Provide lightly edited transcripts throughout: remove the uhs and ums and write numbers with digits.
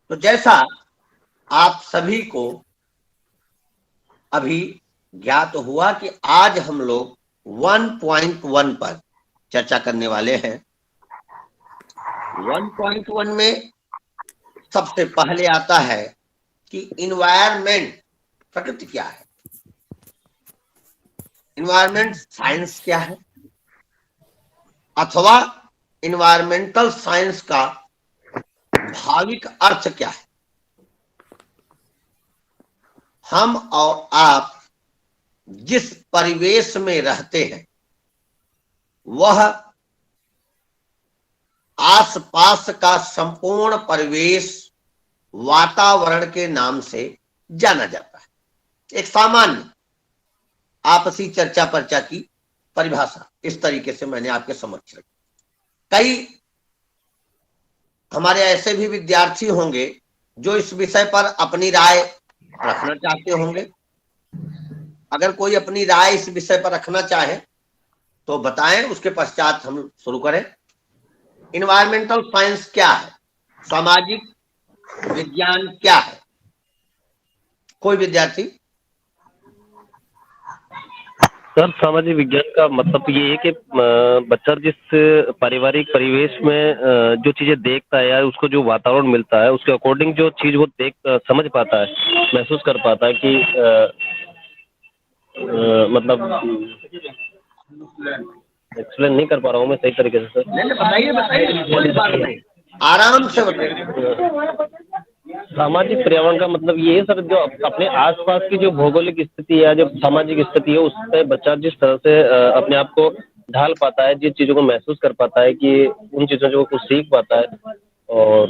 तो जैसा आप सभी को अभी ज्ञात हुआ कि आज हम लोग 1.1 पर चर्चा करने वाले हैं। 1.1 में सबसे पहले आता है कि इन्वायरमेंट, प्रकृति क्या है, इन्वायरमेंट साइंस क्या है, अथवा इन्वायरमेंटल साइंस का भाविक अर्थ क्या है। हम और आप जिस परिवेश में रहते हैं वह आसपास का संपूर्ण परिवेश वातावरण के नाम से जाना जाता है। एक सामान्य आपसी चर्चा पर्चा की परिभाषा इस तरीके से मैंने आपके समक्ष रखी। कई हमारे ऐसे भी विद्यार्थी होंगे जो इस विषय पर अपनी राय रखना चाहते होंगे। अगर कोई अपनी राय इस विषय पर रखना चाहे तो बताएं, उसके पश्चात हम शुरू करें। इन्वायरमेंटल साइंस क्या है, सामाजिक विज्ञान क्या है? कोई विद्यार्थी? सर, सामाजिक विज्ञान का मतलब ये है कि बच्चा जिस पारिवारिक परिवेश में जो चीजें देखता है या उसको जो वातावरण मिलता है उसके अकॉर्डिंग जो चीज वो देख समझ पाता है, महसूस कर पाता है कि मतलब एक्सप्लेन नहीं कर पा रहा हूँ मैं सही तरीके से सर। बताइए बताइए, कोई बात नहीं, आराम से बताइए। सामाजिक पर्यावरण का मतलब ये है सर, जो अपने आसपास की जो भौगोलिक स्थिति है, जो सामाजिक स्थिति है, उससे बच्चा जिस तरह से अपने आप को ढाल पाता है, जिन चीज़ों को महसूस कर पाता है कि उन चीज़ों को कुछ सीख पाता है। और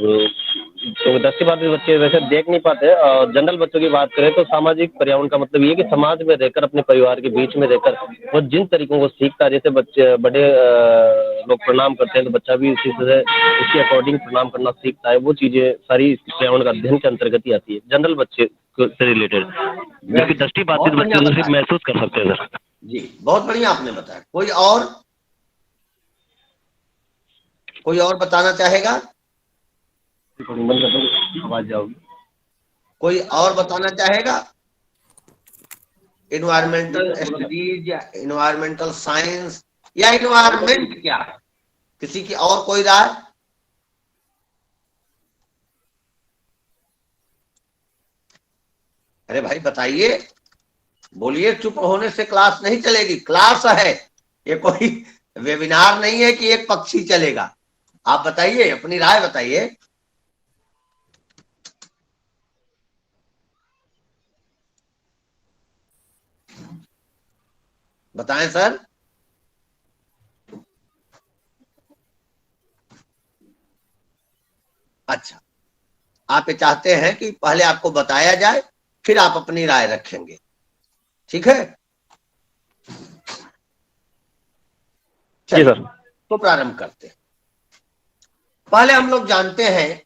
तो 10 बात बच्चे वैसे देख नहीं पाते। और जनरल बच्चों की बात करें तो सामाजिक पर्यावरण का मतलब ये है कि समाज में रहकर, अपने परिवार के बीच में रहकर वो जिन तरीकों को सीखता है, जैसे बच्चे बड़े लोग प्रणाम करते हैं तो बच्चा भी उसी तरह उसके अकॉर्डिंग प्रणाम करना सीखता है। वो चीज़ें सारी पर्यावरण का अध्ययन के अंतर्गत ही आती है, जनरल बच्चे से रिलेटेड, जबकि दृष्टिबाधित बच्चे उसे महसूस कर सकते हैं सर। जी, बहुत बढ़िया आपने बताया। कोई और बताना चाहेगा? आवाज जाओगी। कोई और बताना चाहेगा? इन्वायरमेंटल स्टडीज या इन्वायरमेंटल साइंस या इन्वायरमेंट क्या है? किसी की और कोई राय? अरे भाई बताइए, बोलिए। चुप होने से क्लास नहीं चलेगी। क्लास है, ये कोई वेबिनार नहीं है कि एक पक्षी चलेगा। आप बताइए, अपनी राय बताइए। बताएं सर। अच्छा, आप ये चाहते हैं कि पहले आपको बताया जाए फिर आप अपनी राय रखेंगे, ठीक है? जी सर। तो प्रारंभ करते हैं। पहले हम लोग जानते हैं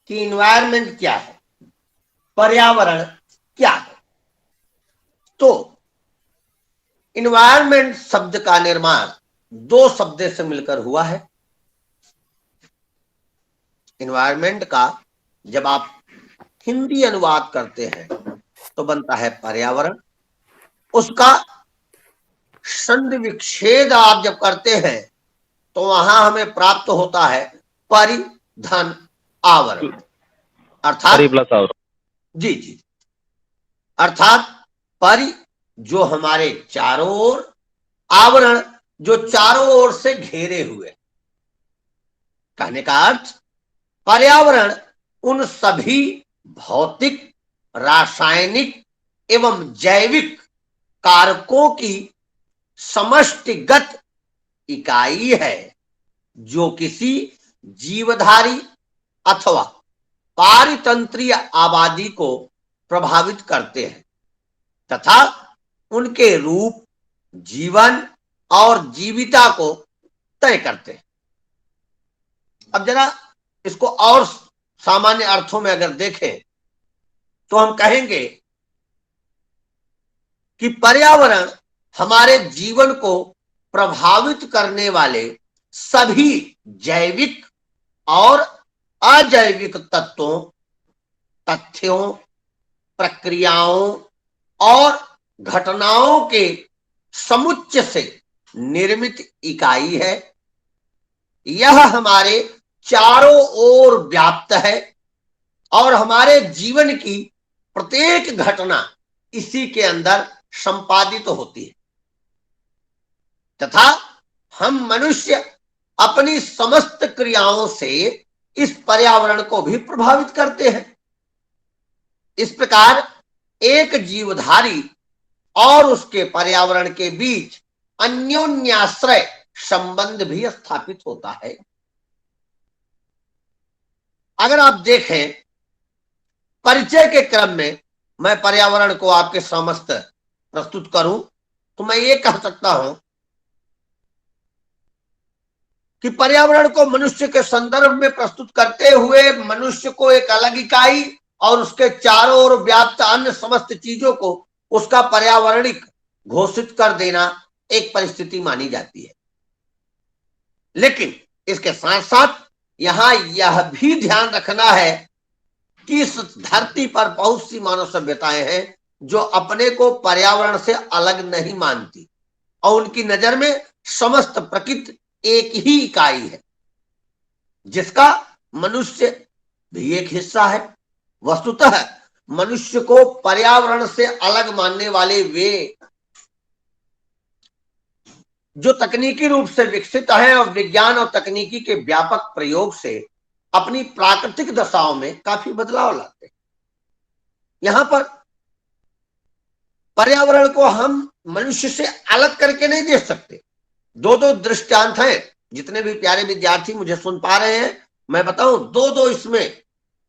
कि इन्वायरमेंट क्या है, पर्यावरण क्या है। तो इन्वायरमेंट शब्द का निर्माण दो शब्द से मिलकर हुआ है। इन्वायरमेंट का जब आप हिंदी अनुवाद करते हैं तो बनता है पर्यावरण। उसका संधि विच्छेद आप जब करते हैं तो वहां हमें प्राप्त होता है परिधन आवरण, अर्थात जी जी, अर्थात परि जो हमारे चारों ओर, आवरण जो चारों ओर से घेरे हुए। कहने का अर्थ, पर्यावरण उन सभी भौतिक, रासायनिक एवं जैविक कारकों की समष्टिगत इकाई है जो किसी जीवधारी अथवा पारितंत्रीय आबादी को प्रभावित करते हैं तथा उनके रूप, जीवन और जीविता को तय करते हैं। अब जरा इसको और सामान्य अर्थों में अगर देखें तो हम कहेंगे कि पर्यावरण हमारे जीवन को प्रभावित करने वाले सभी जैविक और अजैविक तत्वों तथ्यों, प्रक्रियाओं और घटनाओं के समुच्चय से निर्मित इकाई है। यह हमारे चारों ओर व्याप्त है और हमारे जीवन की प्रत्येक घटना इसी के अंदर संपादित होती है तथा हम मनुष्य अपनी समस्त क्रियाओं से इस पर्यावरण को भी प्रभावित करते हैं। इस प्रकार एक जीवधारी और उसके पर्यावरण के बीच अन्योन्याश्रय संबंध भी स्थापित होता है। अगर आप देखें, परिचय के क्रम में मैं पर्यावरण को आपके समस्त प्रस्तुत करूं तो मैं ये कह सकता हूं कि पर्यावरण को मनुष्य के संदर्भ में प्रस्तुत करते हुए मनुष्य को एक अलग इकाई और उसके चारों ओर व्याप्त अन्य समस्त चीजों को उसका पर्यावरणिक घोषित कर देना एक परिस्थिति मानी जाती है। लेकिन इसके साथ साथ यहां यह भी ध्यान रखना है कि इस धरती पर बहुत सी मानव सभ्यताएं हैं जो अपने को पर्यावरण से अलग नहीं मानती और उनकी नजर में समस्त प्रकृति एक ही इकाई है जिसका मनुष्य भी एक हिस्सा है। वस्तुतः मनुष्य को पर्यावरण से अलग मानने वाले वे जो तकनीकी रूप से विकसित हैं और विज्ञान और तकनीकी के व्यापक प्रयोग से अपनी प्राकृतिक दशाओं में काफी बदलाव लाते हैं। यहां पर पर्यावरण को हम मनुष्य से अलग करके नहीं देख सकते। दो दो दृष्टांत हैं। जितने भी प्यारे विद्यार्थी मुझे सुन पा रहे हैं, मैं बताऊं, दो इसमें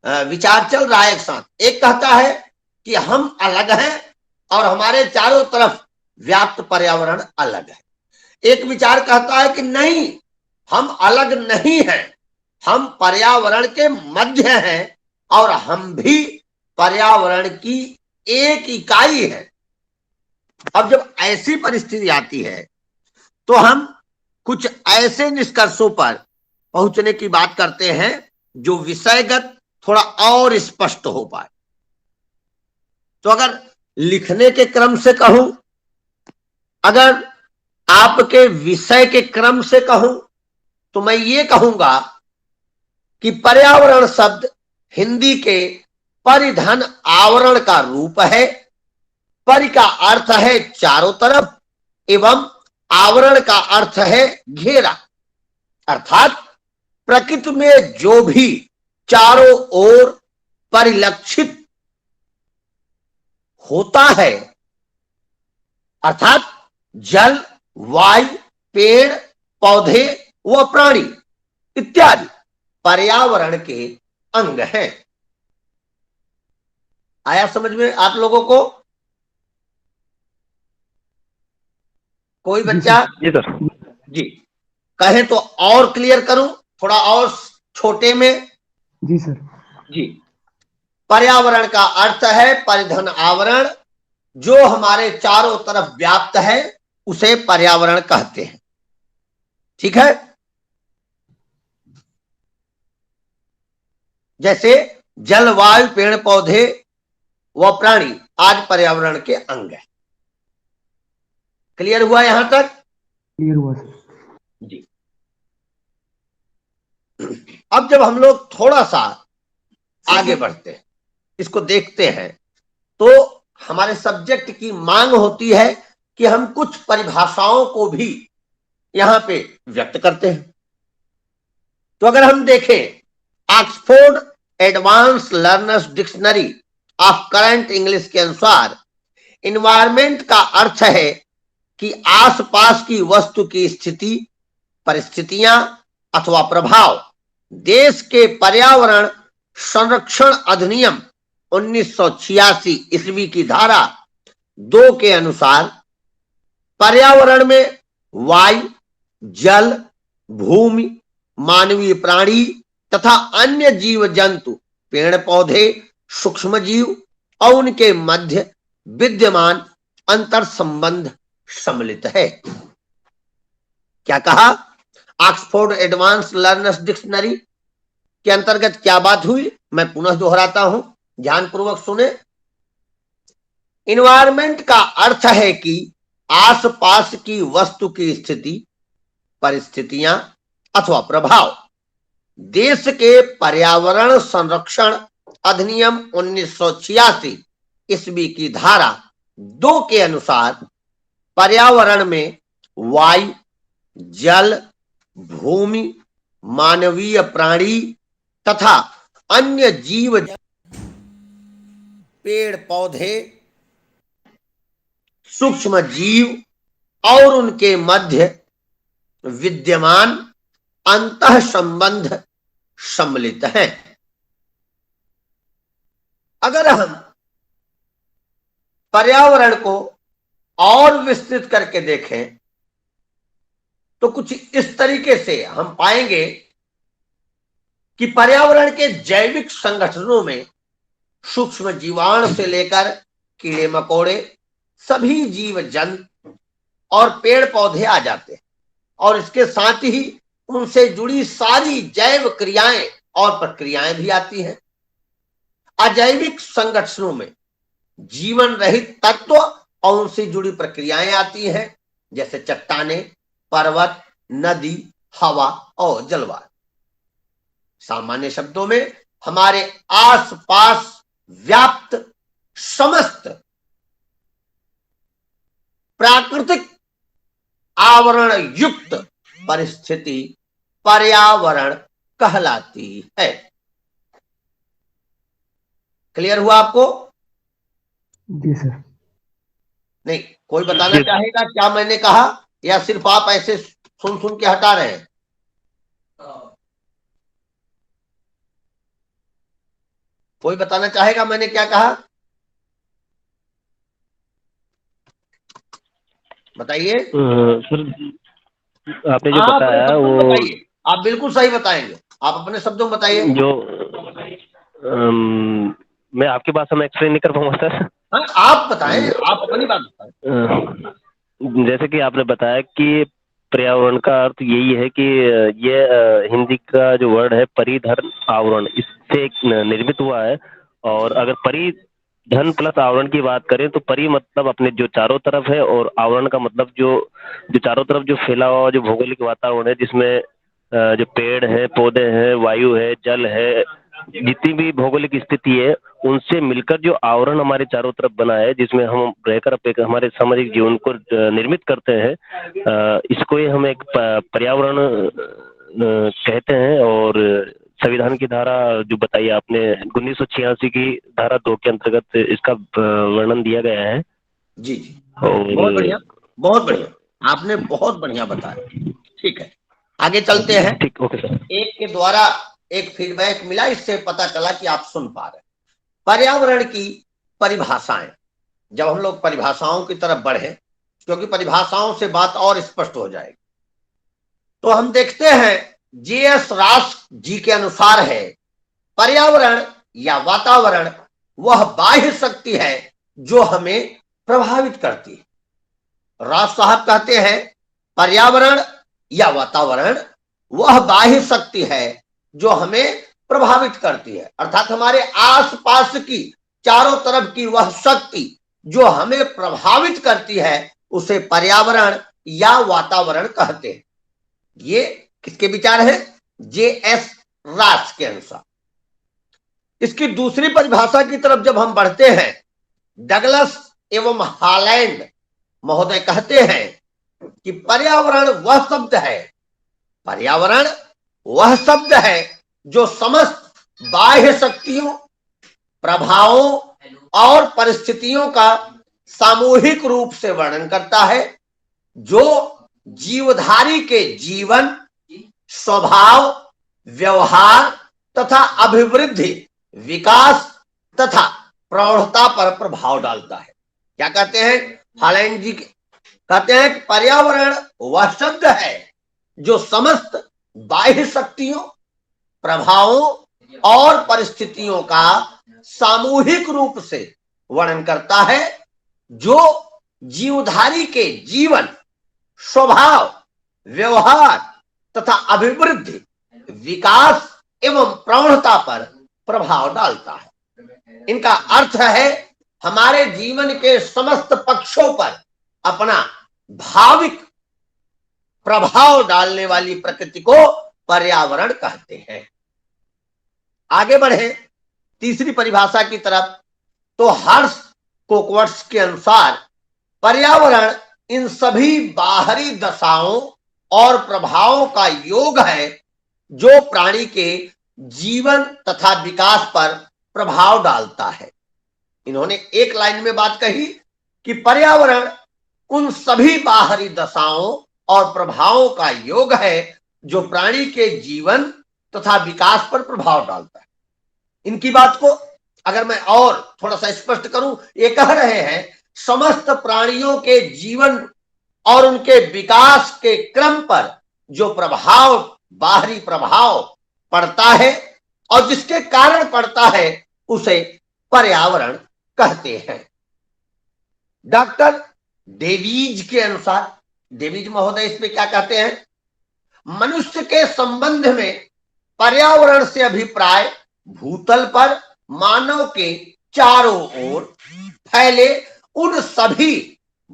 विचार चल रहा है एक साथ। एक कहता है कि हम अलग हैं और हमारे चारों तरफ व्याप्त पर्यावरण अलग है। एक विचार कहता है कि नहीं, हम अलग नहीं हैं, हम पर्यावरण के मध्य हैं और हम भी पर्यावरण की एक इकाई है। अब जब ऐसी परिस्थिति आती है तो हम कुछ ऐसे निष्कर्षों पर पहुंचने की बात करते हैं जो विषयगत थोड़ा और स्पष्ट हो पाए। तो अगर लिखने के क्रम से कहूं, अगर आपके विषय के क्रम से कहूं, तो मैं ये कहूंगा कि पर्यावरण शब्द हिंदी के परिधन आवरण का रूप है। परि का अर्थ है चारों तरफ एवं आवरण का अर्थ है घेरा, अर्थात प्रकृति में जो भी चारों ओर परिलक्षित होता है, अर्थात जल, वायु, पेड़, पौधे व प्राणी इत्यादि पर्यावरण के अंग हैं। आया समझ में आप लोगों को? कोई बच्चा? जी सर। जी, कहे तो और क्लियर करूं, थोड़ा और छोटे में? जी सर। जी, पर्यावरण का अर्थ है परिधन आवरण, जो हमारे चारों तरफ व्याप्त है उसे पर्यावरण कहते हैं। ठीक है? जैसे जल, वायु, पेड़ पौधे व प्राणी आज पर्यावरण के अंग है। क्लियर हुआ यहां तक? क्लियर हुआ सर। जी। अब जब हम लोग थोड़ा सा आगे बढ़ते हैं, इसको देखते हैं, तो हमारे सब्जेक्ट की मांग होती है कि हम कुछ परिभाषाओं को भी यहां पे व्यक्त करते हैं। तो अगर हम देखें, Oxford advance learners dictionary of current English के अनुसार इन्वायरमेंट का अर्थ है कि आसपास की वस्तु की स्थिति, परिस्थितियां अथवा प्रभाव। देश के पर्यावरण संरक्षण अधिनियम 1986 ईस्वी की धारा 2 के अनुसार पर्यावरण में वायु, जल, भूमि, मानवीय प्राणी तथा अन्य जीव जंतु, पेड़ पौधे, सूक्ष्म जीव और उनके मध्य विद्यमान अंतर संबंध सम्मिलित है। क्या कहा? ऑक्सफोर्ड एडवांस लर्नर्स डिक्शनरी के अंतर्गत क्या बात हुई, मैं पुनः दोहराता हूं। ध्यानपूर्वक सुने। इन्वायरमेंट का अर्थ है कि आसपास की वस्तु की स्थिति, परिस्थितियां अथवा प्रभाव। देश के पर्यावरण संरक्षण अधिनियम 1986 ईस्वी की धारा 2 के अनुसार पर्यावरण में वायु, जल, भूमि, मानवीय प्राणी तथा अन्य जीव, पेड़ पौधे, सूक्ष्म जीव और उनके मध्य विद्यमान अंतः संबंध सम्मिलित हैं। अगर हम पर्यावरण को और विस्तृत करके देखें तो कुछ इस तरीके से हम पाएंगे कि पर्यावरण के जैविक संगठनों में सूक्ष्म जीवाणु से लेकर कीड़े मकोड़े, सभी जीव जंतु और पेड़ पौधे आ जाते हैं और इसके साथ ही उनसे जुड़ी सारी जैव क्रियाएं और प्रक्रियाएं भी आती हैं। अजैविक संगठनों में जीवन रहित तत्व और उनसे जुड़ी प्रक्रियाएं आती हैं, जैसे चट्टाने, पर्वत, नदी, हवा और जलवायु। सामान्य शब्दों में हमारे आसपास व्याप्त समस्त प्राकृतिक आवरण युक्त परिस्थिति पर्यावरण कहलाती है। क्लियर हुआ आपको? जी सर। नहीं, कोई बताना चाहेगा क्या मैंने कहा, या सिर्फ आप ऐसे सुन सुन के हटा रहे हैं? कोई बताना चाहेगा मैंने क्या कहा? बताइए। सर आपने जो हाँ, बताया अपने शब्दों में वो बताइए। आप बिल्कुल सही बताएंगे, आप अपने शब्दों में बताइए। जो मैं आपकी बात में एक्सप्लेन नहीं कर पाऊंगा सर। हाँ, आप बताएं, आप अपनी बात बताएं। जैसे कि आपने बताया कि पर्यावरण का अर्थ यही है कि ये हिंदी का जो वर्ड है परिधन आवरण, इससे एक निर्मित हुआ है। और अगर परिधन प्लस आवरण की बात करें तो परि मतलब अपने जो चारों तरफ है, और आवरण का मतलब जो जो चारों तरफ जो फैला हुआ जो भौगोलिक वातावरण है, जिसमें जो पेड़ है, पौधे हैं, वायु है, जल है, जितनी भी भौगोलिक स्थिति है उनसे मिलकर जो आवरण हमारे चारों तरफ बना है, जिसमें हम रहकर हमारे सामाजिक जीवन को निर्मित करते हैं, इसको ही हम एक पर्यावरण कहते हैं। और संविधान की धारा जो बताई आपने 1986 की धारा 2 के अंतर्गत इसका वर्णन दिया गया है। जी जी, और बहुत बढ़िया, बहुत बढ़िया, आपने बहुत बढ़िया बताया। ठीक है, आगे चलते हैं। ठीक, ओके सर। एक के द्वारा एक फीडबैक मिला, इससे पता चला कि आप सुन पा रहे हैं। पर्यावरण की परिभाषाएं, जब हम लोग परिभाषाओं की तरफ बढ़े, क्योंकि परिभाषाओं से बात और स्पष्ट हो जाएगी, तो हम देखते हैं जीएस रास जी के अनुसार है पर्यावरण या वातावरण वह बाह्य शक्ति है जो हमें प्रभावित करती है। रास साहब कहते हैं पर्यावरण या वातावरण वह बाह्य शक्ति है जो हमें प्रभावित करती है, अर्थात हमारे आसपास की चारों तरफ की वह शक्ति जो हमें प्रभावित करती है उसे पर्यावरण या वातावरण कहते हैं। ये किसके विचार है? जे.एस. रास के अनुसार। इसकी दूसरी परिभाषा की तरफ जब हम बढ़ते हैं, डगलस एवं हॉलैंड महोदय कहते हैं कि पर्यावरण वह शब्द है, पर्यावरण वह शब्द है जो समस्त बाह्य शक्तियों, प्रभावों और परिस्थितियों का सामूहिक रूप से वर्णन करता है, जो जीवधारी के जीवन, स्वभाव, व्यवहार तथा अभिवृद्धि, विकास तथा प्रौढ़ता पर प्रभाव डालता है। क्या कहते हैं हॉलैंड जी? कहते हैं कि पर्यावरण वह शब्द है जो समस्त बाह्य शक्तियों, प्रभावों और परिस्थितियों का सामूहिक रूप से वर्णन करता है, जो जीवधारी के जीवन, स्वभाव, व्यवहार तथा अभिवृद्धि, विकास एवं प्रौढ़ता पर प्रभाव डालता है। इनका अर्थ है हमारे जीवन के समस्त पक्षों पर अपना भाविक प्रभाव डालने वाली प्रकृति को पर्यावरण कहते हैं। आगे बढ़े तीसरी परिभाषा की तरफ, तो हर्ष कोकवर्ट्स के अनुसार पर्यावरण इन सभी बाहरी दशाओं और प्रभावों का योग है जो प्राणी के जीवन तथा विकास पर प्रभाव डालता है। इन्होंने एक लाइन में बात कही कि पर्यावरण उन सभी बाहरी दशाओं और प्रभावों का योग है जो प्राणी के जीवन तथा विकास पर प्रभाव डालता है। इनकी बात को अगर मैं और थोड़ा सा स्पष्ट करूं, ये कह रहे हैं समस्त प्राणियों के जीवन और उनके विकास के क्रम पर जो प्रभाव, बाहरी प्रभाव पड़ता है और जिसके कारण पड़ता है उसे पर्यावरण कहते हैं। डॉक्टर डेवीज के अनुसार, डेवीज महोदय इसमें क्या कहते हैं, मनुष्य के संबंध में पर्यावरण से अभिप्राय भूतल पर मानव के चारों ओर फैले उन सभी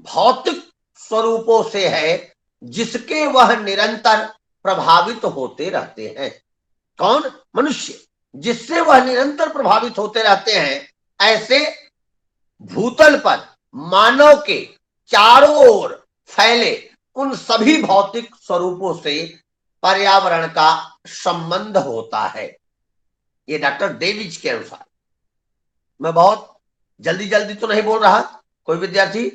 भौतिक स्वरूपों से है जिसके वह निरंतर प्रभावित होते रहते हैं। कौन? मनुष्य, जिससे वह निरंतर प्रभावित होते रहते हैं। ऐसे भूतल पर मानव के चारों ओर फैले उन सभी भौतिक स्वरूपों से पर्यावरण का संबंध होता है। ये डॉक्टर डेविज के अनुसार। मैं बहुत जल्दी जल्दी तो नहीं बोल रहा, कोई विद्यार्थी?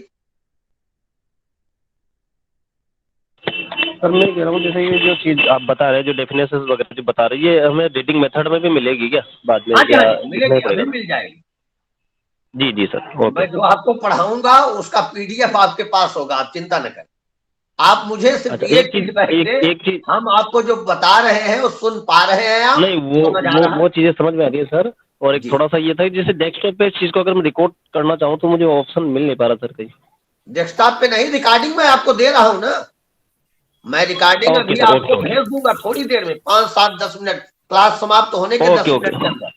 सर मैं कह रहा हूँ जैसे ये जो चीज आप बता रहे हैं, जो डेफिनेशन वगैरह जो बता रहे हैं, ये हमें रीडिंग मेथड में भी मिलेगी क्या बाद में? हाँ, या मिलेगी, नहीं अभी मिल जाएगी। जी जी सर, ओके। मैं जो आपको पढ़ाऊंगा उसका पीडीएफ आपके पास होगा, आप चिंता न करें। आप मुझे सिर्फ अच्छा, एक चीज हम आपको जो बता रहे हैं वो सुन पा रहे हैं आप? नहीं, वो चीजें समझ में आ रही है सर। और एक थोड़ा सा ये था कि जैसे डेस्कटॉप पे इस चीज को अगर मैं रिकॉर्ड करना चाहूँ तो मुझे ऑप्शन मिल नहीं पा रहा सर कहीं। डेस्कटॉप पे नहीं, रिकॉर्डिंग में आपको दे रहा हूँ ना, मैं रिकॉर्डिंग अभी आपको भेज दूंगा थोड़ी देर में, 5, 7, 10 मिनट, क्लास समाप्त होने के 10 मिनट के अंदर।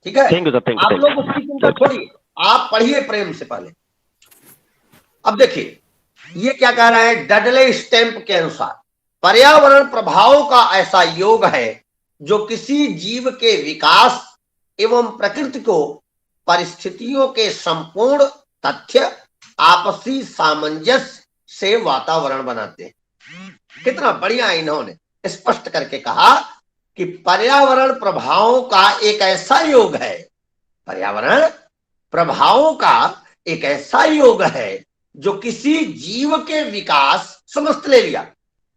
ठीक है, thank you sir, thank you. आप लोग उसकी चिंता छोड़िए, आप पढ़िए प्रेम से पहले। अब देखिए ये क्या कह रहा है डडले स्टैम्प के अनुसार, पर्यावरण प्रभावों का ऐसा योग है जो किसी जीव के विकास एवं प्रकृति को परिस्थितियों के संपूर्ण तथ्य आपसी सामंजस्य से वातावरण बनाते हैं। कितना बढ़िया इन्होंने स्पष्ट करके कहा कि पर्यावरण प्रभावों का एक ऐसा योग है, पर्यावरण प्रभावों का एक ऐसा योग है जो किसी जीव के विकास, समस्त ले लिया,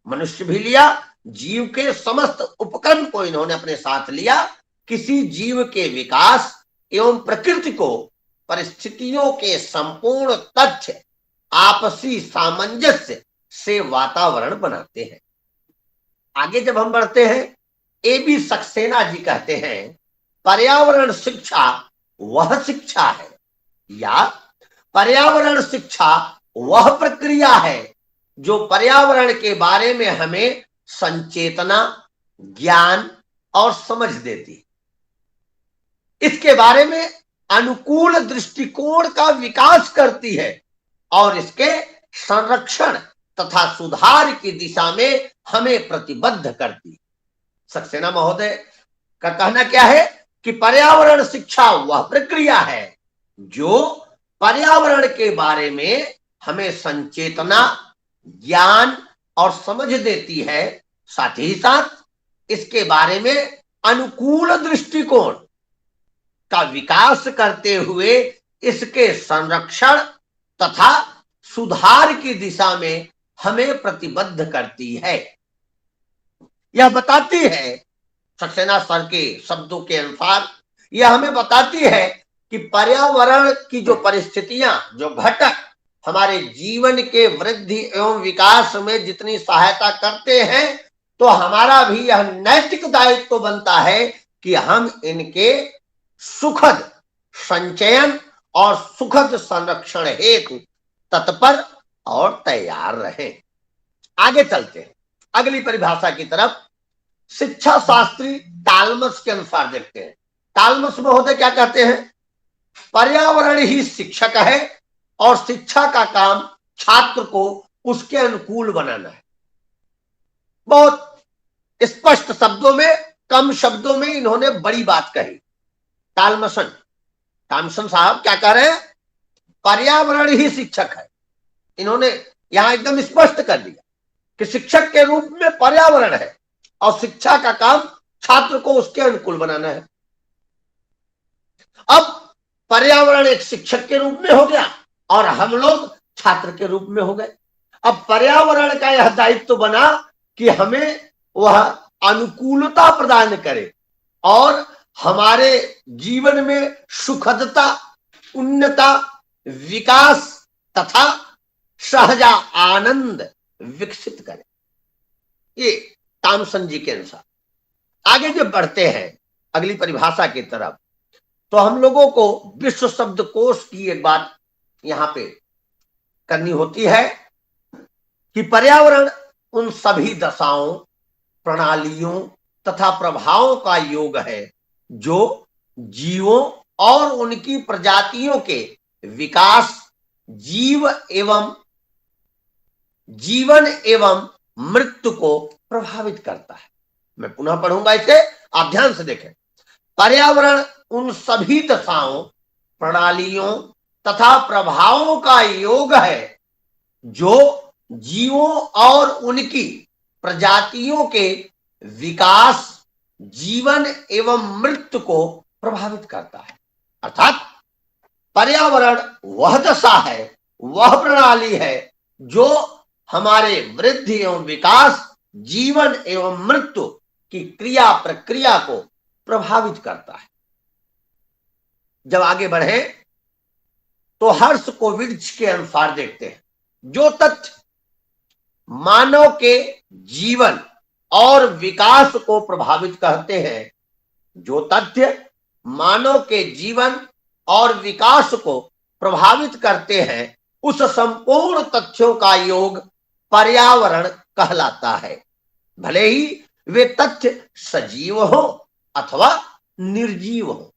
मनुष्य भी लिया, जीव के समस्त उपक्रम को इन्होंने अपने साथ लिया, किसी जीव के विकास एवं प्रकृति को परिस्थितियों के संपूर्ण तथ्य आपसी सामंजस्य से वातावरण बनाते हैं। आगे जब हम बढ़ते हैं, ए.बी. सक्सेना जी कहते हैं पर्यावरण शिक्षा वह शिक्षा है या पर्यावरण शिक्षा वह प्रक्रिया है जो पर्यावरण के बारे में हमें संचेतना, ज्ञान और समझ देती है, इसके बारे में अनुकूल दृष्टिकोण का विकास करती है और इसके संरक्षण तथा सुधार की दिशा में हमें प्रतिबद्ध करती है। सक्सेना महोदय का कहना क्या है कि पर्यावरण शिक्षा वह प्रक्रिया है जो पर्यावरण के बारे में हमें संचेतना, ज्ञान और समझ देती है, साथ ही साथ इसके बारे में अनुकूल दृष्टिकोण का विकास करते हुए इसके संरक्षण तथा सुधार की दिशा में हमें प्रतिबद्ध करती है। यह बताती है, सक्सेना सर के शब्दों के अनुसार, यह हमें बताती है कि पर्यावरण की जो परिस्थितियां, जो घटक हमारे जीवन के वृद्धि एवं विकास में जितनी सहायता करते हैं, तो हमारा भी यह नैतिक दायित्व बनता है कि हम इनके सुखद संचयन और सुखद संरक्षण हेतु तत्पर और तैयार रहें। आगे चलते हैं अगली परिभाषा की तरफ। शिक्षा शास्त्री टाल्मस के अनुसार देखते हैं। टाल्मस महोदय क्या कहते हैं? पर्यावरण ही शिक्षक है और शिक्षा का काम छात्र को उसके अनुकूल बनाना है। बहुत स्पष्ट शब्दों में, कम शब्दों में इन्होंने बड़ी बात कही। टॉमसन साहब क्या कह रहे हैं? पर्यावरण ही शिक्षक है। इन्होंने यहां एकदम स्पष्ट कर दिया कि शिक्षक के रूप में पर्यावरण है और शिक्षा का काम छात्र को उसके अनुकूल बनाना है। अब पर्यावरण एक शिक्षक के रूप में हो गया और हम लोग छात्र के रूप में हो गए। अब पर्यावरण का यह दायित्व बना कि हमें वह अनुकूलता प्रदान करे और हमारे जीवन में सुखदता, उन्नता, विकास तथा सहजा आनंद विकसित करे। ये टॉमसन जी के अनुसार। आगे जब बढ़ते हैं अगली परिभाषा की तरफ, तो हम लोगों को विश्व शब्दकोश की एक बात यहां पे करनी होती है कि पर्यावरण उन सभी दशाओं, प्रणालियों तथा प्रभावों का योग है जो जीवों और उनकी प्रजातियों के विकास, जीवन एवं मृत्यु को प्रभावित करता है। मैं पुनः पढ़ूंगा इसे, आप ध्यान से देखें। पर्यावरण उन सभी दशाओं, प्रणालियों तथा प्रभावों का योग है जो जीवों और उनकी प्रजातियों के विकास, जीवन एवं मृत्यु को प्रभावित करता है। अर्थात पर्यावरण वह दशा है, वह प्रणाली है जो हमारे वृद्धि एवं विकास, जीवन एवं मृत्यु की क्रिया प्रक्रिया को प्रभावित करता है। जब आगे बढ़े तो हर्षकोविट्ज के अनुसार देखते हैं, जो तथ्य मानव के जीवन और विकास को प्रभावित करते हैं, जो तथ्य मानव के जीवन और विकास को प्रभावित करते हैं, उस संपूर्ण तथ्यों का योग पर्यावरण कहलाता है, भले ही वे तथ्य सजीव हो अथवा निर्जीव हो।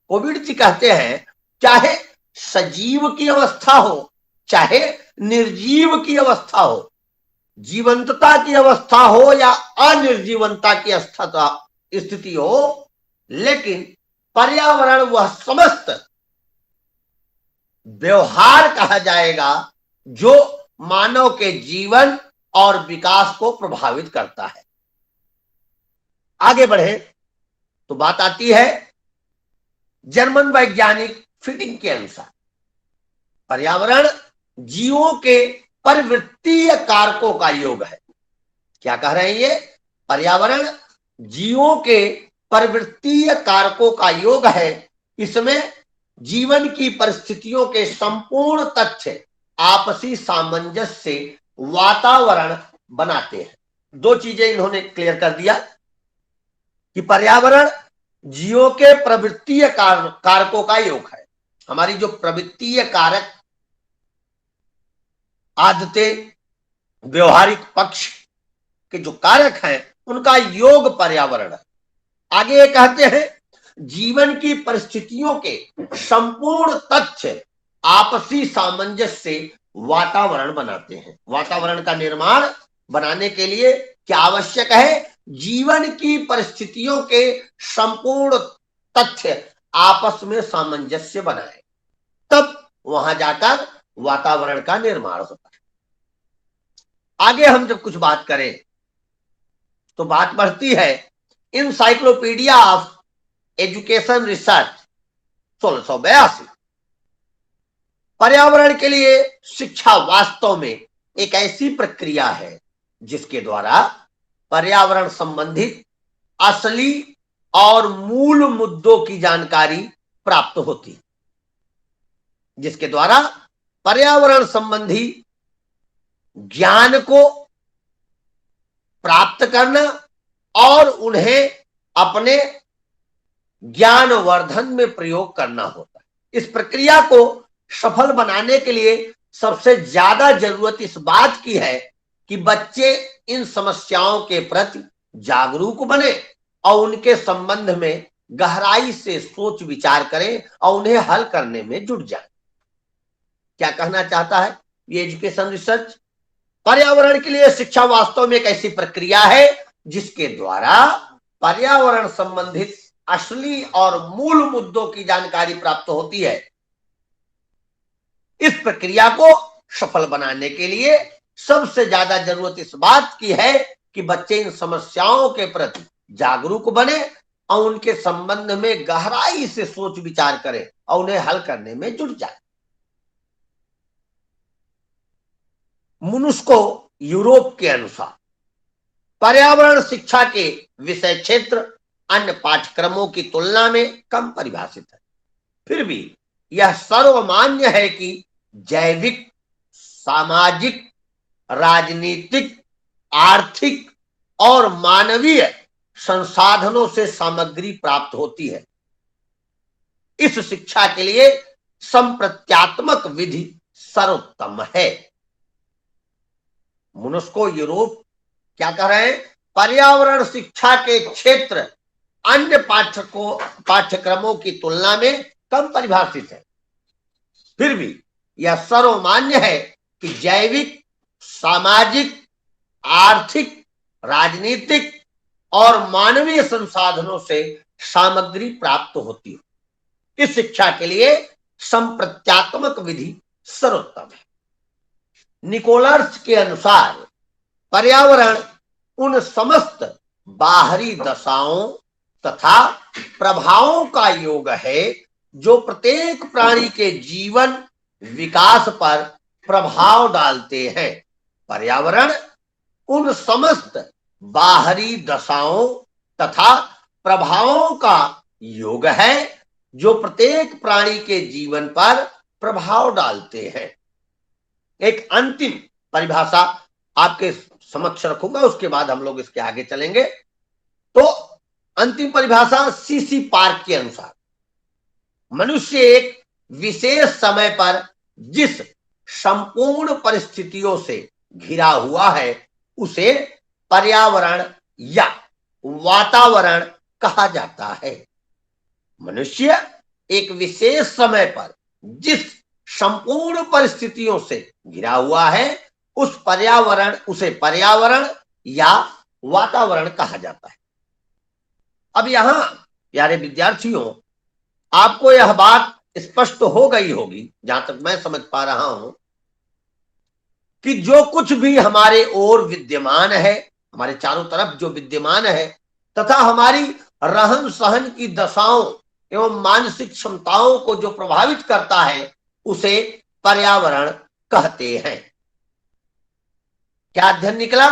कोविट्ज कहते हैं चाहे सजीव की अवस्था हो चाहे निर्जीव की अवस्था हो, जीवंतता की अवस्था हो या अनिर्जीवनता की स्थिति हो, लेकिन पर्यावरण वह समस्त व्यवहार कहा जाएगा जो मानव के जीवन और विकास को प्रभावित करता है। आगे बढ़े तो बात आती है जर्मन वैज्ञानिक फिटिंग के अनुसार, पर्यावरण जीवों के परिवृत्तीय कारकों का योग है। क्या कह रहे हैं ये? पर्यावरण जीवों के परिवृत्तीय कारकों का योग है। इसमें जीवन की परिस्थितियों के संपूर्ण तथ्य आपसी सामंजस्य से वातावरण बनाते हैं। दो चीजें इन्होंने क्लियर कर दिया कि पर्यावरण जीवों के प्रवृत्तीय कारकों का योग है। हमारी जो प्रवृत्तीय कारक, आदतें, व्यवहारिक पक्ष के जो कारक हैं, उनका योग पर्यावरण है। आगे ये कहते हैं जीवन की परिस्थितियों के संपूर्ण तथ्य आपसी सामंजस्य से वातावरण बनाते हैं। वातावरण का निर्माण बनाने के लिए क्या आवश्यक है? जीवन की परिस्थितियों के संपूर्ण तथ्य आपस में सामंजस्य बनाए, तब वहां जाकर वातावरण का निर्माण होता है। आगे हम जब कुछ बात करें तो बात बढ़ती है इनसाइक्लोपीडिया ऑफ एजुकेशन रिसर्च 1682। पर्यावरण के लिए शिक्षा वास्तव में एक ऐसी प्रक्रिया है जिसके द्वारा पर्यावरण संबंधित असली और मूल मुद्दों की जानकारी प्राप्त होती, जिसके द्वारा पर्यावरण संबंधी ज्ञान को प्राप्त करना और उन्हें अपने ज्ञान वर्धन में प्रयोग करना होता है। इस प्रक्रिया को सफल बनाने के लिए सबसे ज्यादा जरूरत इस बात की है कि बच्चे इन समस्याओं के प्रति जागरूक बने और उनके संबंध में गहराई से सोच विचार करें और उन्हें हल करने में जुट जाएं। क्या कहना चाहता है ये एजुकेशन रिसर्च? पर्यावरण के लिए शिक्षा वास्तव में एक ऐसी प्रक्रिया है जिसके द्वारा पर्यावरण संबंधित असली और मूल मुद्दों की जानकारी प्राप्त होती है। इस प्रक्रिया को सफल बनाने के लिए सबसे ज्यादा जरूरत इस बात की है कि बच्चे इन समस्याओं के प्रति जागरूक बने और उनके संबंध में गहराई से सोच विचार करें और उन्हें हल करने में जुट जाए। मुनुस्को यूरोप के अनुसार पर्यावरण शिक्षा के विषय क्षेत्र अन्य पाठ्यक्रमों की तुलना में कम परिभाषित है। फिर भी यह सर्वमान्य है कि जैविक, सामाजिक, राजनीतिक, आर्थिक और मानवीय संसाधनों से सामग्री प्राप्त होती है। इस शिक्षा के लिए संप्रत्यात्मक विधि सर्वोत्तम है। मुनुस्को यूरोप क्या कह रहे हैं? पर्यावरण शिक्षा के क्षेत्र अन्य पाठ्यक्रमों की तुलना में कम परिभाषित है। फिर भी यह सर्वमान्य है कि जैविक, सामाजिक, आर्थिक, राजनीतिक और मानवीय संसाधनों से सामग्री प्राप्त होती है। इस शिक्षा के लिए संप्रत्यात्मक विधि सर्वोत्तम है। निकोलर्स के अनुसार पर्यावरण उन समस्त बाहरी दशाओं तथा प्रभावों का योग है जो प्रत्येक प्राणी के जीवन विकास पर प्रभाव डालते हैं। पर्यावरण उन समस्त बाहरी दशाओं तथा प्रभावों का योग है जो प्रत्येक प्राणी के जीवन पर प्रभाव डालते हैं। एक अंतिम परिभाषा आपके समक्ष रखूंगा, उसके बाद हम लोग इसके आगे चलेंगे। तो अंतिम परिभाषा सीसी पार्क के अनुसार मनुष्य एक विशेष समय पर जिस संपूर्ण परिस्थितियों से घिरा हुआ है उसे पर्यावरण या वातावरण कहा जाता है। मनुष्य एक विशेष समय पर जिस संपूर्ण परिस्थितियों से घिरा हुआ है उसे पर्यावरण या वातावरण कहा जाता है। अब यहां प्यारे विद्यार्थियों, आपको यह बात स्पष्ट हो गई होगी, जहां तक मैं समझ पा रहा हूं, कि जो कुछ भी हमारे ओर विद्यमान है, हमारे चारों तरफ जो विद्यमान है, तथा हमारी रहन सहन की दशाओं एवं मानसिक क्षमताओं को जो प्रभावित करता है उसे पर्यावरण कहते हैं। क्या अध्ययन निकला?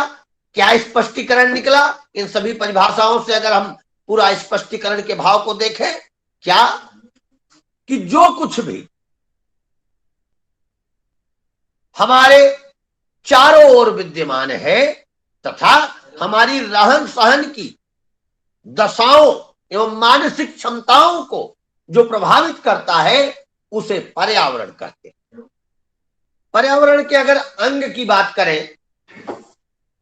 क्या स्पष्टीकरण निकला? इन सभी परिभाषाओं से अगर हम पूरा स्पष्टीकरण के भाव को देखें, क्या कि जो कुछ भी हमारे चारों ओर विद्यमान है तथा हमारी रहन सहन की दशाओं एवं मानसिक क्षमताओं को जो प्रभावित करता है उसे पर्यावरण कहते हैं। पर्यावरण के अगर अंग की बात करें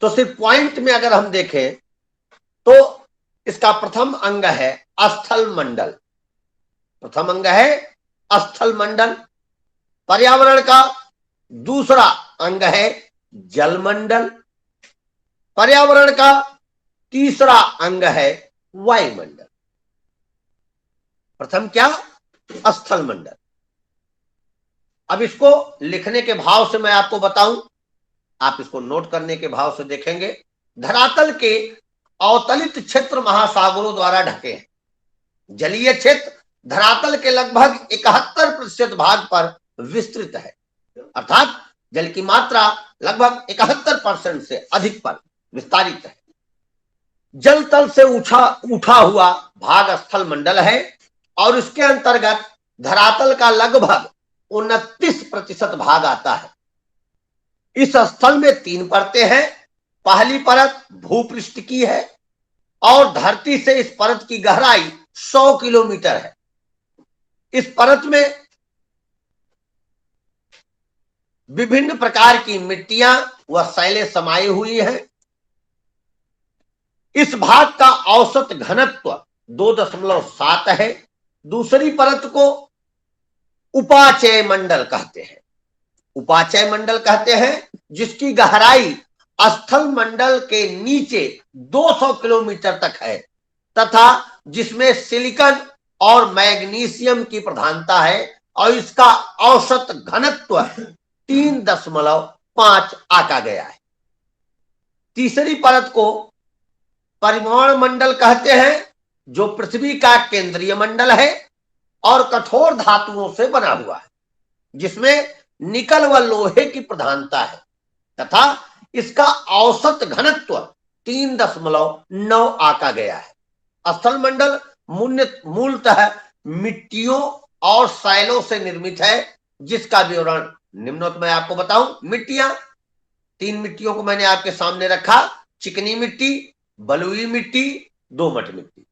तो सिर्फ पॉइंट में अगर हम देखें तो इसका प्रथम अंग है स्थल मंडल। प्रथम अंग है स्थल मंडल। पर्यावरण का दूसरा अंग है जल मंडल। पर्यावरण का तीसरा अंग है वायुमंडल। प्रथम क्या? स्थल मंडल। अब इसको लिखने के भाव से मैं आपको बताऊं, आप इसको नोट करने के भाव से देखेंगे। धरातल के अवतलित क्षेत्र महासागरों द्वारा ढके हैं। जलीय क्षेत्र धरातल के लगभग 71% भाग पर विस्तृत है, अर्थात जल की मात्रा लगभग 71% से अधिक पर विस्तारित है। जल तल से उठा हुआ भाग स्थल मंडल है और इसके अंतर्गत धरातल का लगभग 29% भाग आता है। इस स्थल में 3 परतें हैं। पहली परत भूपृष्ठ की है और धरती से इस परत की गहराई 100 किलोमीटर है। इस परत में विभिन्न प्रकार की मिट्टियां व शैलें समाई हुई हैं। इस भाग का औसत घनत्व 2.7 है। दूसरी परत को उपाचय मंडल कहते हैं। उपाचय मंडल कहते हैं जिसकी गहराई स्थल मंडल के नीचे 200 किलोमीटर तक है तथा जिसमें सिलिकॉन और मैग्नीशियम की प्रधानता है और इसका औसत घनत्व 3.5 आका गया है। तीसरी परत को परिमाण मंडल कहते हैं जो पृथ्वी का केंद्रीय मंडल है और कठोर धातुओं से बना हुआ है जिसमें निकल व लोहे की प्रधानता है तथा इसका औसत घनत्व 3.9 आका गया है। स्थल मंडल मूलतः मिट्टियों और सैलों से निर्मित है जिसका विवरण निम्नोक्त मैं आपको बताऊं। मिट्टियां, 3 मिट्टियों को मैंने आपके सामने रखा। चिकनी मिट्टी, बलुई मिट्टी, दोमट मिट्टी।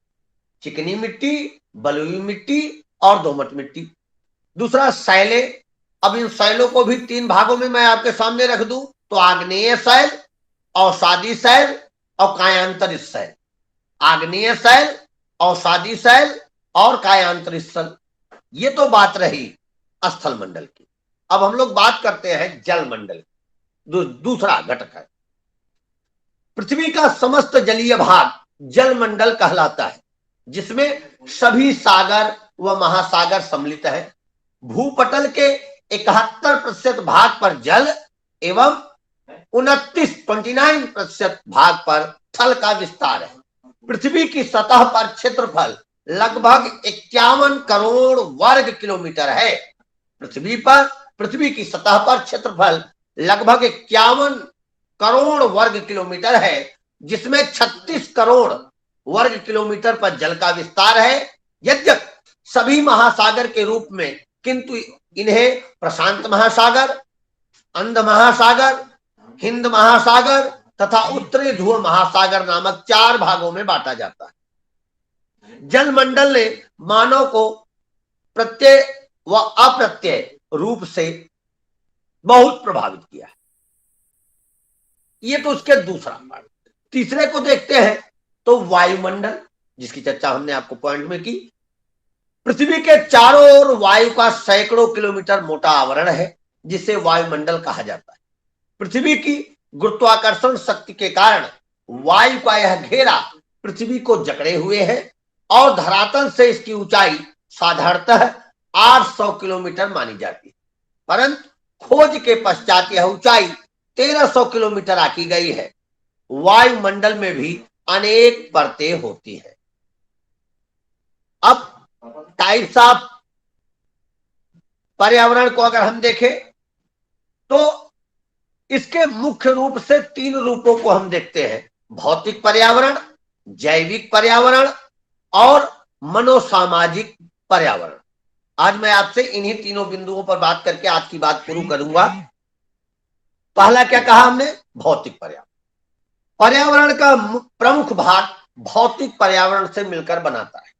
चिकनी मिट्टी, बलुई मिट्टी और दोमट मिट्टी। दूसरा शैले। अब इन शैलों को भी 3 भागों में मैं आपके सामने रख दूं तो आग्नेय शैल, अवसादी शैल और कायांतरित शैल। आग्नेय शैल, अवसादी शैल और कायांतरित शैल। ये तो बात रही स्थल मंडल की। अब हम लोग बात करते हैं जल मंडल की। दूसरा घटक है। पृथ्वी का समस्त जलीय भाग जल मंडल कहलाता है जिसमें सभी सागर व महासागर सम्मिलित है। भूपटल के 71% भाग पर जल एवं 29% भाग पर थल का विस्तार है। पृथ्वी की सतह पर क्षेत्रफल लगभग 51 करोड़ वर्ग किलोमीटर है। पृथ्वी की सतह पर क्षेत्रफल लगभग 51 करोड़ वर्ग किलोमीटर है जिसमें 36 करोड़ वर्ग किलोमीटर पर जल का विस्तार है। यद्यप सभी महासागर के रूप में, किंतु इन्हें प्रशांत महासागर, अंध महासागर, हिंद महासागर तथा उत्तरी ध्रुव महासागर नामक 4 भागों में बांटा जाता है। जल मंडल ने मानव को प्रत्यय व अप्रत्यय रूप से बहुत प्रभावित किया है। ये तो उसके दूसरा पार्ट। तीसरे को देखते हैं तो वायुमंडल, जिसकी चर्चा हमने आपको पॉइंट में की। पृथ्वी के चारों ओर वायु का सैकड़ों किलोमीटर मोटा आवरण है जिसे वायुमंडल कहा जाता है। पृथ्वी की गुरुत्वाकर्षण शक्ति के कारण वायु का यह घेरा पृथ्वी को जकड़े हुए है और धरातल से इसकी ऊंचाई साधारणतः 800 किलोमीटर मानी जाती है, परंतु खोज के पश्चात यह ऊंचाई 1300 किलोमीटर आकी गई है। वायुमंडल में भी अनेक परतें होती हैं। अब टाइप्स ऑफ पर्यावरण को अगर हम देखें तो इसके मुख्य रूप से 3 रूपों को हम देखते हैं। भौतिक पर्यावरण, जैविक पर्यावरण और मनोसामाजिक पर्यावरण। आज मैं आपसे इन्हीं तीनों बिंदुओं पर बात करके आज की बात शुरू करूंगा। पहला क्या कहा हमने? भौतिक पर्यावरण। पर्यावरण का प्रमुख भाग भौतिक पर्यावरण से मिलकर बनाता है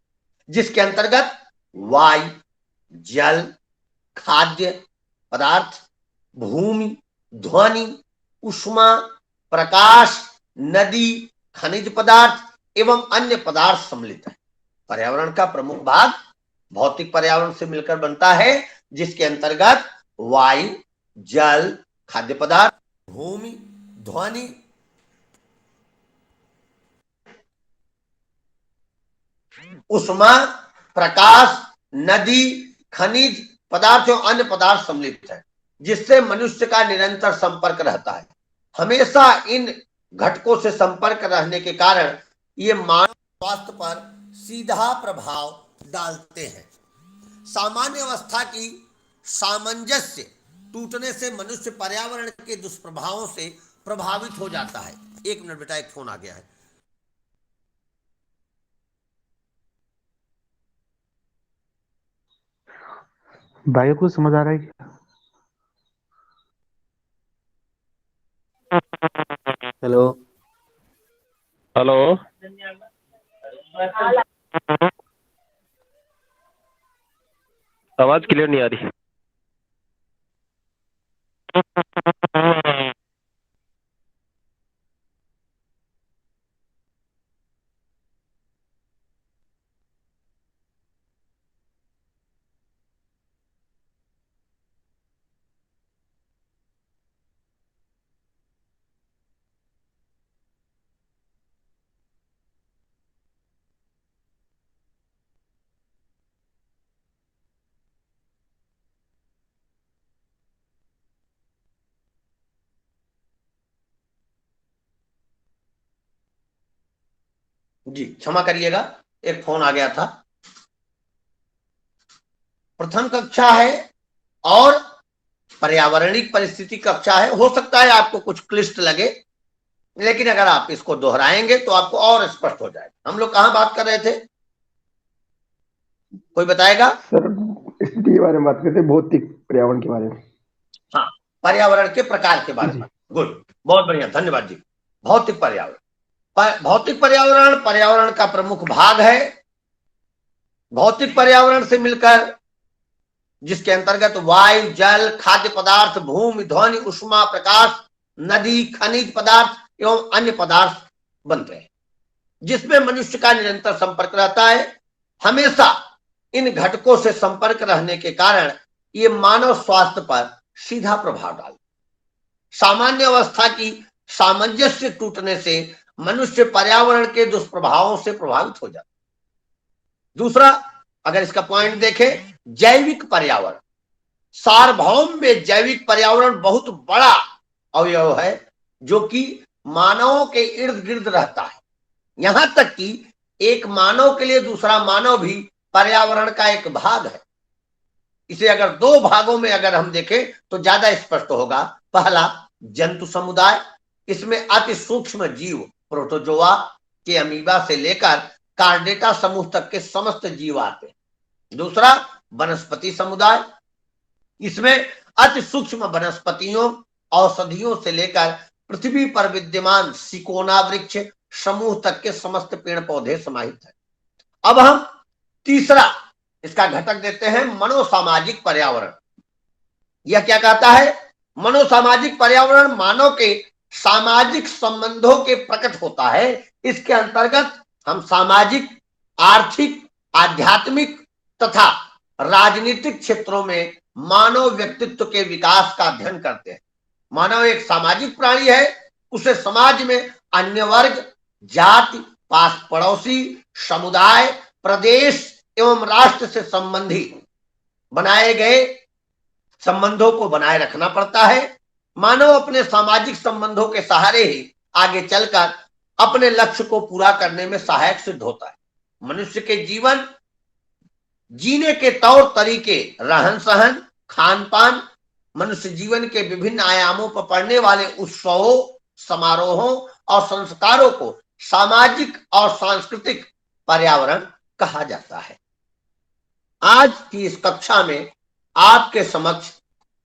जिसके अंतर्गत वायु, जल, खाद्य पदार्थ, भूमि, ध्वनि, उष्मा, प्रकाश, नदी, खनिज पदार्थ एवं अन्य पदार्थ सम्मिलित है। पर्यावरण का प्रमुख भाग भौतिक पर्यावरण से मिलकर बनता है जिसके अंतर्गत वायु, जल, खाद्य पदार्थ, भूमि, ध्वनि, उष्मा, प्रकाश, नदी, खनिज पदार्थ एवं अन्य पदार्थ सम्मिलित है जिससे मनुष्य का निरंतर संपर्क रहता है। हमेशा इन घटकों से संपर्क रहने के कारण ये मानव स्वास्थ्य पर सीधा प्रभाव डालते हैं। सामान्य अवस्था की सामंजस्य टूटने से मनुष्य पर्यावरण के दुष्प्रभावों से प्रभावित हो जाता है। 1 मिनट बेटा, एक फोन आ गया है। भाइयों को समझ आ रहा है क्या? Hello hello. आवाज क्लियर नहीं आ रही। जी क्षमा करिएगा, एक फोन आ गया था। प्रथम कक्षा है और पर्यावरणिक परिस्थिति कक्षा है। हो सकता है आपको कुछ क्लिष्ट लगे, लेकिन अगर आप इसको दोहराएंगे तो आपको और स्पष्ट हो जाएगा। हम लोग कहां बात कर रहे थे, कोई बताएगा? सर स्थिति के बारे में बात करते हैं, भौतिक पर्यावरण के बारे में। हाँ, पर्यावरण के प्रकार के बारे में। गुड, बहुत बढ़िया, धन्यवाद जी। भौतिक पर्यावरण, भौतिक पर्यावरण पर्यावरण का प्रमुख भाग है। भौतिक पर्यावरण से मिलकर, जिसके अंतर्गत वायु, जल, खाद्य पदार्थ, भूमि, ध्वनि, उष्मा, प्रकाश, नदी, खनिज पदार्थ एवं अन्य पदार्थ बनते हैं, जिसमें मनुष्य का निरंतर संपर्क रहता है। हमेशा इन घटकों से संपर्क रहने के कारण ये मानव स्वास्थ्य पर सीधा प्रभाव डालते। सामान्य अवस्था की सामंजस्य टूटने से मनुष्य पर्यावरण के दुष्प्रभावों से प्रभावित हो जाता है। दूसरा, अगर इसका पॉइंट देखें, जैविक पर्यावरण। सार्वभौम में जैविक पर्यावरण बहुत बड़ा अवयव है, जो कि मानवों के इर्द गिर्द रहता है। यहां तक कि एक मानव के लिए दूसरा मानव भी पर्यावरण का एक भाग है। इसे अगर दो भागों में अगर हम देखें तो ज्यादा स्पष्ट होगा। पहला, जंतु समुदाय। इसमें अति सूक्ष्म जीव प्रोटोजोआ के अमीबा से लेकर कार्डेटा समूह तक के समस्त जीव आते हैं। दूसरा, वनस्पति समुदाय। इसमें अति सूक्ष्म वनस्पतियों, औषधियों से लेकर पृथ्वी पर विद्यमान सिकोना वृक्ष समूह तक के समस्त पेड़ पौधे समाहित हैं। अब हम तीसरा इसका घटक देते हैं, मनोसामाजिक पर्यावरण। यह क्या कहता है? मनोसामाजिक पर्यावरण मानव के सामाजिक संबंधों के प्रकट होता है। इसके अंतर्गत हम सामाजिक, आर्थिक, आध्यात्मिक तथा राजनीतिक क्षेत्रों में मानव व्यक्तित्व के विकास का अध्ययन करते हैं। मानव एक सामाजिक प्राणी है। उसे समाज में अन्य वर्ग, जाति, पास पड़ोसी, समुदाय, प्रदेश एवं राष्ट्र से संबंधी बनाए गए संबंधों को बनाए रखना पड़ता है। मानव अपने सामाजिक संबंधों के सहारे ही आगे चलकर अपने लक्ष्य को पूरा करने में सहायक सिद्ध होता है। मनुष्य के जीवन जीने के तौर तरीके, रहन सहन, खान पान, मनुष्य जीवन के विभिन्न आयामों पर पड़ने वाले उत्सवों, समारोहों और संस्कारों को सामाजिक और सांस्कृतिक पर्यावरण कहा जाता है। आज की इस कक्षा में आपके समक्ष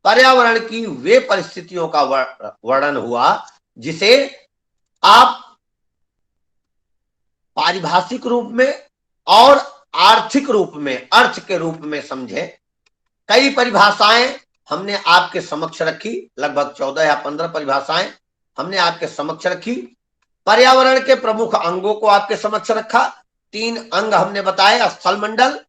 पर्यावरण की वे परिस्थितियों का वर्णन हुआ जिसे आप पारिभाषिक रूप में और आर्थिक रूप में, अर्थ के रूप में समझे। कई परिभाषाएं हमने आपके समक्ष रखी, लगभग 14 या 15 परिभाषाएं हमने आपके समक्ष रखी। पर्यावरण के प्रमुख अंगों को आपके समक्ष रखा। 3 अंग हमने बताए। स्थल मंडल,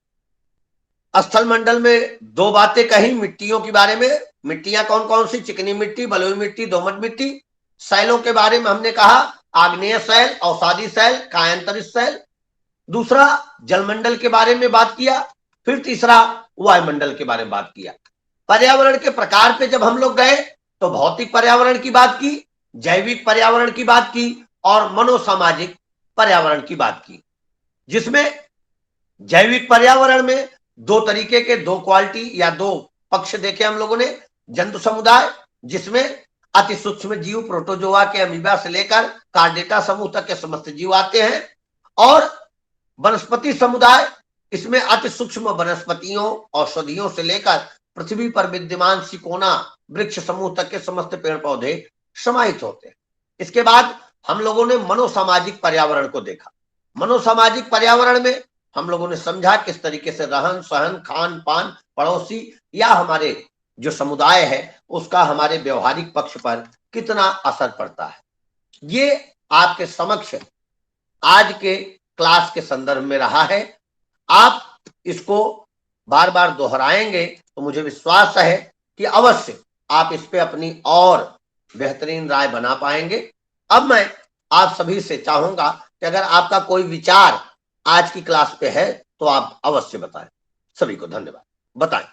स्थल मंडल में 2 बातें कही मिट्टियों के बारे में। मिट्टियां कौन कौन सी? चिकनी मिट्टी, बलुई मिट्टी, दोमट मिट्टी। शैलों के बारे में हमने कहा, आग्नेय शैल, अवसादी शैल, कायांतरित शैल। दूसरा, जलमंडल के बारे में बात किया। फिर तीसरा, वायुमंडल के बारे में बात किया। पर्यावरण के प्रकार पे जब हम लोग गए तो भौतिक पर्यावरण की बात की, जैविक पर्यावरण की बात की और मनोसामाजिक पर्यावरण की बात की, जिसमें जैविक पर्यावरण में 2 तरीके के, 2 क्वालिटी या 2 पक्ष देखे हम लोगों ने। जंतु समुदाय, जिसमें अति सूक्ष्म जीव प्रोटोजोआ के अमीबा से लेकर कार्डेटा समूह तक के समस्त जीव आते हैं। और वनस्पति समुदाय, इसमें अति सूक्ष्म वनस्पतियों, औषधियों से लेकर पृथ्वी पर विद्यमान सिकोना वृक्ष समूह तक के समस्त पेड़ पौधे समाहित होते हैं। इसके बाद हम लोगों ने मनोसामाजिक पर्यावरण को देखा। मनोसामाजिक पर्यावरण में हम लोगों ने समझा किस तरीके से रहन सहन, खान पान, पड़ोसी या हमारे जो समुदाय है उसका हमारे व्यवहारिक पक्ष पर कितना असर पड़ता है। ये आपके समक्ष आज के क्लास के संदर्भ में रहा है। आप इसको बार बार दोहराएंगे तो मुझे विश्वास है कि अवश्य आप इस पे अपनी और बेहतरीन राय बना पाएंगे। अब मैं आप सभी से चाहूंगा कि अगर आपका कोई विचार आज की क्लास पे है तो आप अवश्य बताएं। सभी को धन्यवाद। बताएं।